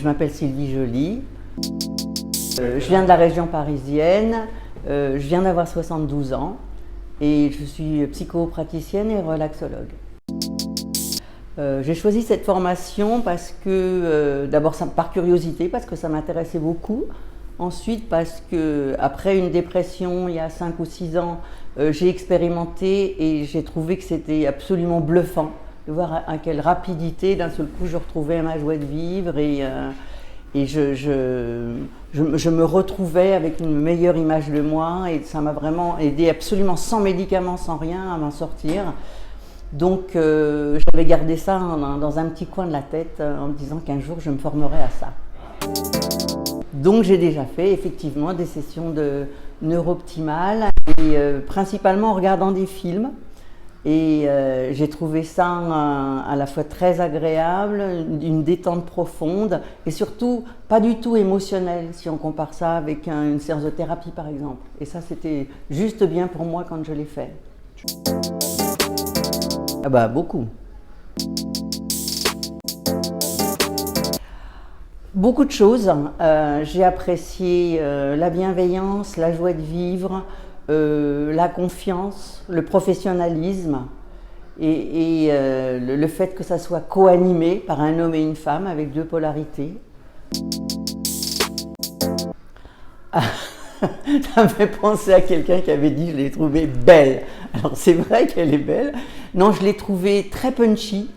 Je m'appelle Sylvie Joly. Je viens de la région parisienne. Je viens d'avoir 72 ans et je suis psychopraticienne et relaxologue. J'ai choisi cette formation parce que, d'abord par curiosité, parce que ça m'intéressait beaucoup. Ensuite, parce que après une dépression il y a 5 ou 6 ans, j'ai expérimenté et j'ai trouvé que c'était absolument bluffant de voir à quelle rapidité d'un seul coup je retrouvais ma joie de vivre et je me retrouvais avec une meilleure image de moi et ça m'a vraiment aidé absolument sans médicaments, sans rien à m'en sortir. Donc j'avais gardé ça dans un petit coin de la tête en me disant qu'un jour je me formerais à ça. Donc j'ai déjà fait effectivement des sessions de neurooptimale et principalement en regardant des films. Et j'ai trouvé ça à la fois très agréable, une détente profonde et surtout pas du tout émotionnelle si on compare ça avec une séance de thérapie par exemple. Et ça c'était juste bien pour moi quand je l'ai fait. Ah bah beaucoup. Beaucoup de choses. J'ai apprécié la bienveillance, la joie de vivre, la confiance, le professionnalisme et le fait que ça soit co-animé par un homme et une femme avec deux polarités. Ça me fait penser à quelqu'un qui avait dit « je l'ai trouvée belle ». Alors c'est vrai qu'elle est belle. Non, je l'ai trouvée très punchy.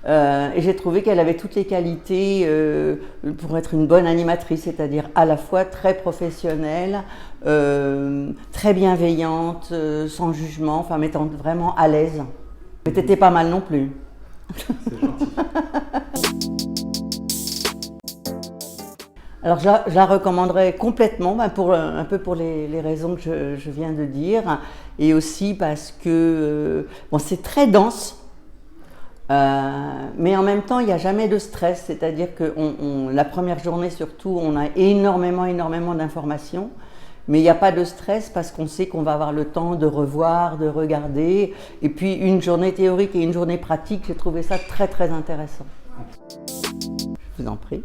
Et j'ai trouvé qu'elle avait toutes les qualités pour être une bonne animatrice, c'est-à-dire à la fois très professionnelle, très bienveillante, sans jugement, enfin mettant vraiment à l'aise. Mais t'étais pas mal non plus. C'est gentil. Alors je la recommanderais complètement, un peu pour les raisons que je viens de dire, et aussi parce que bon, c'est très dense. Mais en même temps, il n'y a jamais de stress, c'est-à-dire que la première journée surtout, on a énormément d'informations, mais il n'y a pas de stress parce qu'on sait qu'on va avoir le temps de revoir, de regarder, et puis une journée théorique et une journée pratique, j'ai trouvé ça très intéressant. Je vous en prie.